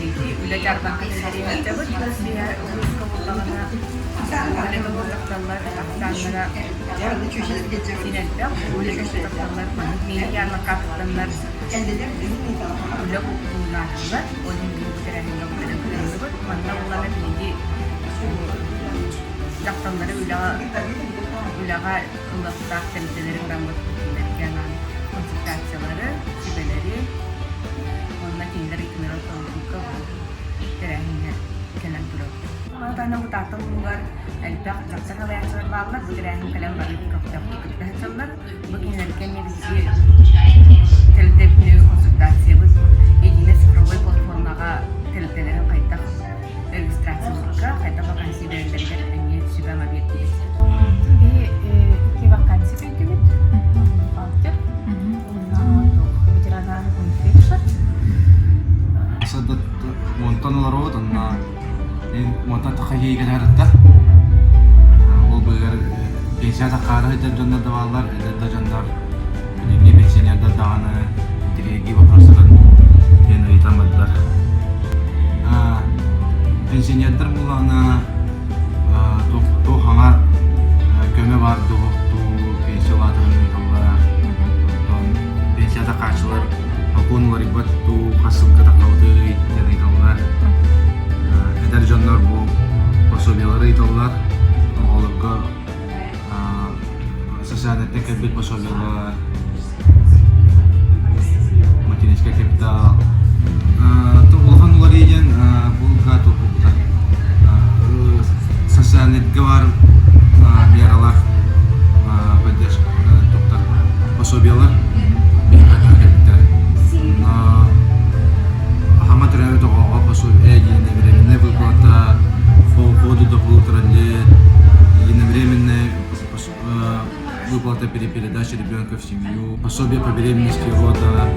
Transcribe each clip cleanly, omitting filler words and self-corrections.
Neydi, üle jardan kıyasıyla çabuk diğer komutanına böyle komutanlar aktanlara sinette, öyle komutanlar neydi yarma kaptanlar üle kullanırlar. O hindi bu terahinde kullanırlar. Manna bunlar neydi kaptanları ülağa ılaftar temsilcilerin rambut yanan konsultasyaları, şibeleri onunla kendileri ikimler otomatik terahinde kelen durup. Karena utatan luar elbak laksana bayasar banget terahing kalian bagi kapten keketahuan begini harganya di teledepne konsultasi bu ini seprobai platforma ka teledepne kaita registrasi buka kaita vakansi dari ini sudah mabit di vakansi itu voucher untuk perjalanan infection sadat montan larot anna montan takayyi gajarta o begar pensiya takara da janna davallar da jannar ini pensiya da dana diregi vaproslar yana itamadlar pensiya termulana to hanga köme var do pensiya vatırın Allah pensiya takarçılar akun varibat to kasıl katakaudu yana itallar eder janlar bu pasobiyaları itallar oğlukka sesanetne kebit pasobiyalar makineska kapital to ulhan wariyan bulga to pukta sesanet gawar biaralah pada dokter pasobiyalar Ahmad Rani to apa so yine временне выплата по ходу до полутора лет, единовременная выплата при передаче ребенка в семью, пособие по беременности рода.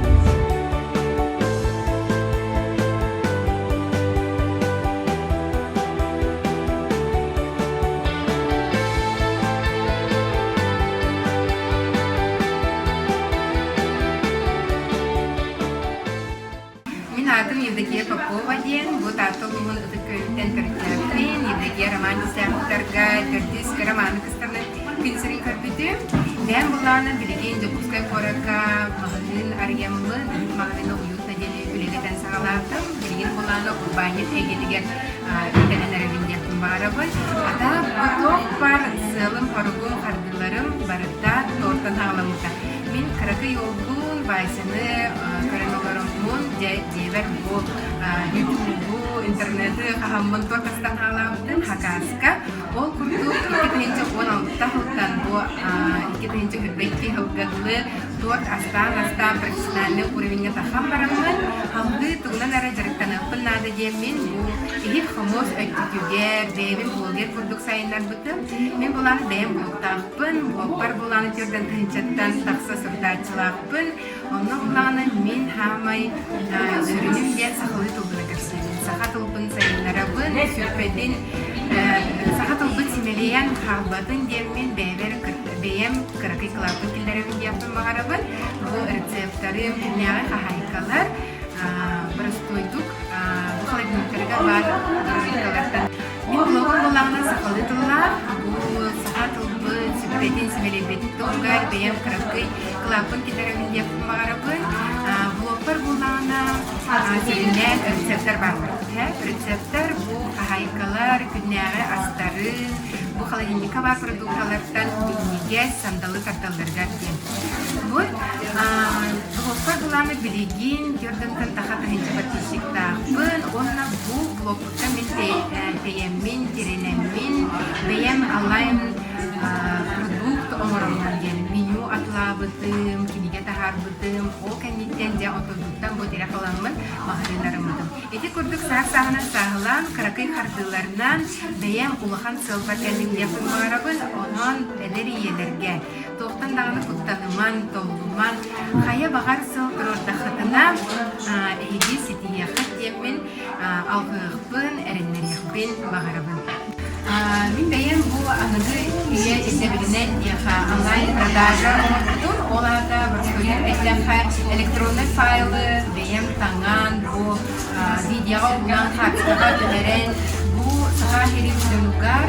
Евдокия Попова ден, вот атомун энтеркеплин, Евдокия романистер тарга, дердиск роман кастарны кинсери карбитü. Ден буланы билеген жопускай корака, магазин арьямлы, магазин уютна дени үлегетен сагалаттым. Билеген буланы урбанет эгелеген итененеревин дектим барабы. Ата буток бар сылым паругун кардыларым барыта тортан хагаламыта. Мен кыракы йолдун байсыны көрөнөгөрөммун жебер бу ютубу интернети кахаммын тортастан хагалаптын хакаска ол курдук 2016 жылдан бу 2022 жылгы торт астан профессиональный уровеньге тахам барамын хамды тугунан ара жарыктанаппын нады жемин бу ихи хомос активге бебин блогер курдук сайындар бытым мен буланы бем бултаппын блогпар буланы терден тынчаттан такса сырдачылаппын онун буланы мен хамай сүрүнүм де сахалы тулбуна көрсөйүн саха тулбун сайындарабын сүрпедин саха тулбун симелеян халбатын демин бейем кыракый кылапын килдеребин дияппын багарабын бу рецепттары неге хахайкалар простойдук бу холодильниктерге бар дурбиткалардан мен блогун булагына сахалы туллар бу саха тулбун сүрпедин симелебетин тугар бейем кыракый кылапын килдеребин дияппын багарабын блогпар булагына сиринен рецепттер бар. Рецепттер бу хахайкалар күннәге астарын бу холодильникка бар продуктлардан бигниге сандалы карталларга кем. Бу блогпар булагына билигин көрдөнтөн тахатынча батишиктахпын онна бу блогпарда мен тееммин тиренеммин бейем алайын продукт оморомнан меню атлабытым киниге тахарбытым ол кенниттен же отодуктан бу тире каламын магазиндарымдым эти курдук саах-саагына саагылан каракый хардыларынан бейем улахан сылбатенин япын барабын онон элер иелерге тоқтан даганы куттаныман толлуман хая багар сыл турордахатына эги ситияхат демин алгыгпын эреннерияхпын багарабын Min beyem bu anıdı üye esebiline yaha online продажа oldu. Olarda bir soyun ekleha электронный файлы, бәйем таңан, bu видео уган хатскага төнерен, bu саха херим дөнугар,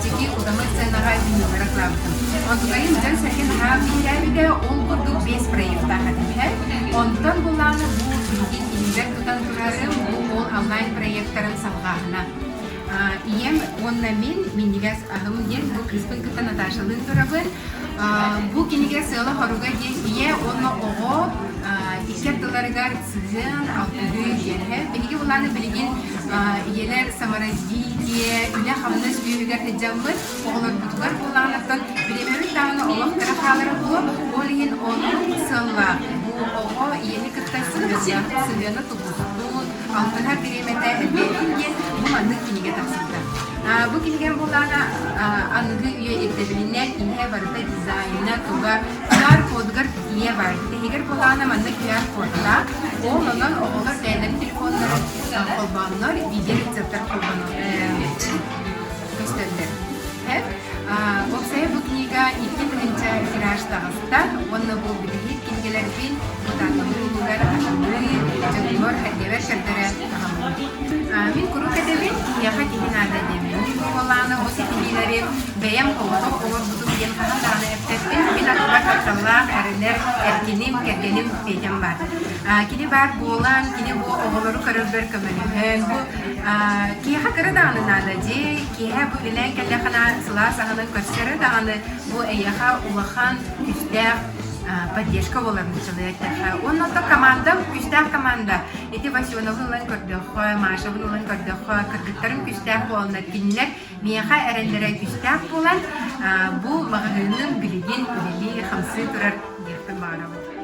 чечеки удамы сценага дөнугара клавтым. Онтугайын дөн сәкен ха битәбиде ол бурдук 5 проекта хатымхэ. Онтан буланы bu билгин инжек тутан турарым, bu ол онлайн проекттарын самғағына. Ием онна мен дигәс ахым ден бу Криспин кыта Наташалын турабын. Бу кинеге сыла харуга ден ие онна ого икәптыларгар сызын алтыды денһе. Беге буланы билген иелер самараздие үле хамны сүюгәр тәҗәммит оглар бутугар булганлыктан билемәре тагына Аллаһ тарафалары бу олин оның сылла. Бу ого иене кытта сыгына тубу. Алтынар биремәтә әдәбият бу аны кинеге тасыйда. Бу кинеген булана аңгы үе этебиннән инһә барда дизайнна туга QR кодгар ие бар. Тегер булана манда QR кодла, ол онан оглар тәләп телефоннары колбаннар, видео рецепттар колбаннар. Көстәлдер. Оксая бу книга 2-нче тираштагыста, онны бу билет кингеләр бин тутанылар җырлар хәдәвә шәрдәре. Мин куру кәдәбин яха тигенада дәмен. Буланы осетиләре бәям кылды, олар бу дигән хатаны әптәтен бин акбар хаталар, әрәләр, әркенем, кәргәнем бәям бар. Кини бар булан, кини бу оглары карабер камәле. Бу киха караданы нада ди, киха бу белән кәләхана сылас аның көрсәре даны бу әяха улахан күстә поддержка боларын человека. Он это команда, күстә команда. Эти Васёновлар көрдө, Машевлар көрдө, кыргыттарын күстә болны кинләр, мияха әрәлләре күстә булан, бу магазинның билеген билеги хамсы турар дигән бара.